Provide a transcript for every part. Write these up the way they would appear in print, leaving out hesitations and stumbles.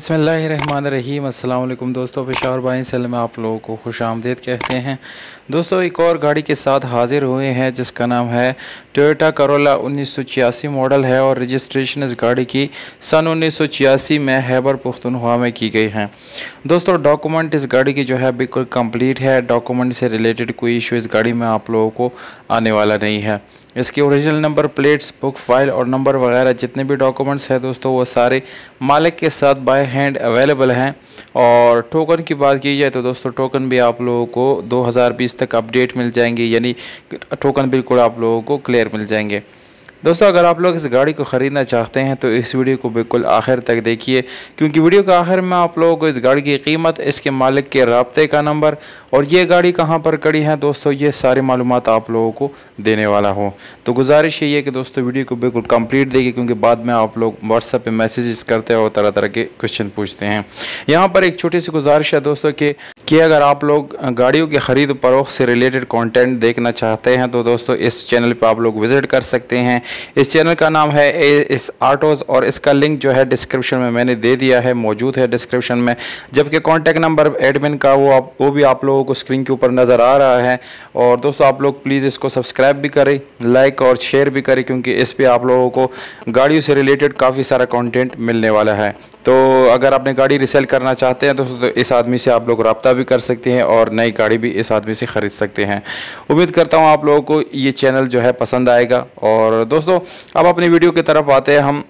बिस्मिल्लाहिर्रहमानिर्रहीम। अस्सलाम वालेकुम दोस्तों, पेशावर बाइन सेल में आप लोगों को खुशामदीद कहते हैं। दोस्तों एक और गाड़ी के साथ हाजिर हुए हैं जिसका नाम है टोयोटा करोला 1986 मॉडल है और रजिस्ट्रेशन इस गाड़ी की सन 1986 में खैबर पख्तूनख्वा में की गई है। दोस्तों डॉक्यूमेंट इस गाड़ी की जो है बिल्कुल कंप्लीट है। डॉक्यूमेंट से रिलेटेड कोई इशू इस गाड़ी में आप लोगों को आने वाला नहीं है। इसके original number plates, book file और नंबर वगैरह जितने भी डॉक्यूमेंट्स हैं दोस्तों वो सारे मालिक के साथ बाय हैंड अवेलेबल हैं। और टोकन की बात की जाए तो दोस्तों टोकन भी आप लोगों को 2020 तक अपडेट मिल जाएंगे, यानी टोकन बिल्कुल आप लोगों को क्लियर मिल जाएंगे। दोस्तों अगर आप लोग इस गाड़ी को ख़रीदना चाहते हैं तो इस वीडियो को बिल्कुल आखिर तक देखिए, क्योंकि वीडियो के आखिर में आप लोगों को इस गाड़ी की कीमत, इसके मालिक के राब्ते का नंबर और ये गाड़ी कहाँ पर खड़ी है दोस्तों, ये सारी मालूमात आप लोगों को देने वाला हूँ। तो गुजारिश ये है कि दोस्तों वीडियो को बिल्कुल कंप्लीट देखिए, क्योंकि बाद में आप लोग व्हाट्सएप पे मैसेजेस करते हैं और तरह तरह के क्वेश्चन पूछते हैं। यहाँ पर एक छोटी सी गुजारिश है दोस्तों कि अगर आप लोग गाड़ियों की ख़रीद फरोख्त से रिलेटेड कंटेंट देखना चाहते हैं तो दोस्तों इस चैनल पर आप लोग विज़िट कर सकते हैं। इस चैनल का नाम है एएस ऑटोज़ और इसका लिंक जो है डिस्क्रिप्शन में मैंने दे दिया है, मौजूद है डिस्क्रिप्शन में। जबकि कॉन्टैक्ट नंबर एडमिन का वो भी आप लोगों को स्क्रीन के ऊपर नज़र आ रहा है। और दोस्तों आप लोग प्लीज़ इसको सब्सक्राइब भी करें, लाइक और शेयर भी करें, क्योंकि इस पर आप लोगों को गाड़ियों से रिलेटेड काफ़ी सारा कंटेंट मिलने वाला है। तो अगर आपने गाड़ी रिसेल करना चाहते हैं दोस्तों तो इस आदमी से आप लोग रब्ता भी कर सकते हैं और नई गाड़ी भी इस आदमी से ख़रीद सकते हैं। उम्मीद करता हूँ आप लोगों को ये चैनल जो है पसंद आएगा। और दोस्तों अब अपनी वीडियो की तरफ आते हैं हम।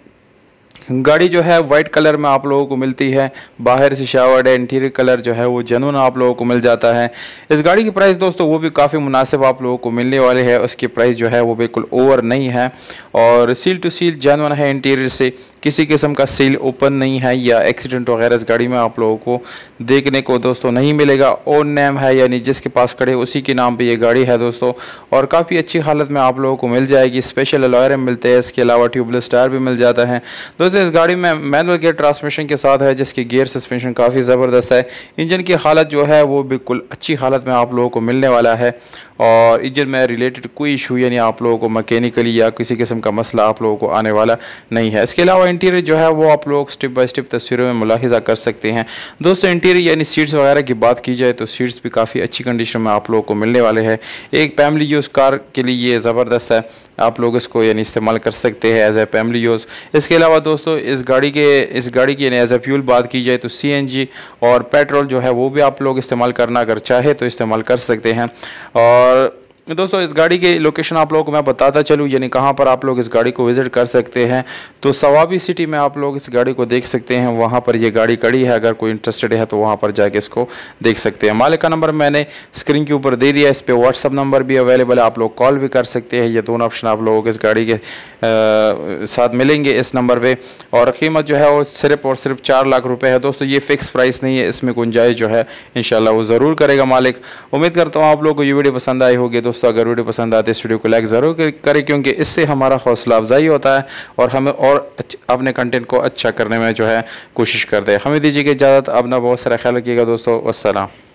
गाड़ी जो है वाइट कलर में आप लोगों को मिलती है, बाहर से शावर्ड है, इंटीरियर कलर जो है वो जेन्युइन आप लोगों को मिल जाता है। इस गाड़ी की प्राइस दोस्तों वो भी काफ़ी मुनासिब आप लोगों को मिलने वाले है। उसकी प्राइस जो है वो बिल्कुल ओवर नहीं है और सील टू सील जेन्युइन है। इंटीरियर से किसी किस्म का सील ओपन नहीं है या एक्सीडेंट वगैरह इस गाड़ी में आप लोगों को देखने को दोस्तों नहीं मिलेगा। ओन नेम है, यानी जिसके पास खड़े उसी के नाम पे ये गाड़ी है दोस्तों, और काफ़ी अच्छी हालत में आप लोगों को मिल जाएगी। स्पेशल अलॉय रिम मिलते हैं, इसके अलावा ट्यूबलेस टायर भी मिल जाता है दोस्तों। इस गाड़ी में मैनुअल गियर ट्रांसमिशन के साथ है, जिसकी गियर सस्पेंशन काफ़ी ज़बरदस्त है। इंजन की हालत जो है वो बिल्कुल अच्छी हालत में आप लोगों को मिलने वाला है और इंजन में रिलेटेड कोई इशू यानी आप लोगों को मैकेनिकली या किसी किस्म का मसला आप लोगों को आने वाला नहीं है। इसके अलावा इंटीरियर जो है वो आप लोग स्टेप बाय स्टेप तस्वीरों में मुलाहिजा कर सकते हैं दोस्तों। इंटीरियर यानी सीट्स वगैरह की बात की जाए तो सीट्स भी काफ़ी अच्छी कंडीशन में आप लोगों को मिलने वाले हैं। एक फैमिली यूज़ कार के लिए ये ज़बरदस्त है, आप लोग इसको यानी इस्तेमाल कर सकते हैं एज ए फैमिली यूज़। इसके अलावा दोस्तों इस गाड़ी की यानी एज ए फ्यूल बात की जाए तो सीएनजी और पेट्रोल जो है वो भी आप लोग इस्तेमाल करना अगर चाहे तो इस्तेमाल कर सकते हैं। और दोस्तों इस गाड़ी की लोकेशन आप लोगों को मैं बताता चलूँ, यानी कहाँ पर आप लोग इस गाड़ी को विज़िट कर सकते हैं। तो सवाबी सिटी में आप लोग इस गाड़ी को देख सकते हैं, वहाँ पर ये गाड़ी खड़ी है। अगर कोई इंटरेस्टेड है तो वहाँ पर जाके इसको देख सकते हैं। मालिक का नंबर मैंने स्क्रीन के ऊपर दे दिया, इस पर व्हाट्सअप नंबर भी अवेलेबल है, आप लोग कॉल भी कर सकते हैं। ये दोनों ऑप्शन आप लोगों को इस गाड़ी के साथ मिलेंगे इस नंबर पर। और कीमत जो है वो सिर्फ और सिर्फ 4 लाख रुपये है दोस्तों। ये फ़िक्स प्राइस नहीं है, इसमें गुंजाइश जो है इंशाल्लाह वो ज़रूर करेगा मालिक। उम्मीद करता हूँ आप लोगों को ये वीडियो पसंद आई होगी दोस्तों। अगर वीडियो पसंद आते इस वीडियो को लाइक ज़रूर करें, क्योंकि इससे हमारा हौसला अफजाई होता है और हमें और अपने कंटेंट को अच्छा करने में जो है कोशिश करते हैं। हमें दीजिए इजाज़त, अपना बहुत सारा ख्याल रखिएगा दोस्तों। वस्सलाम।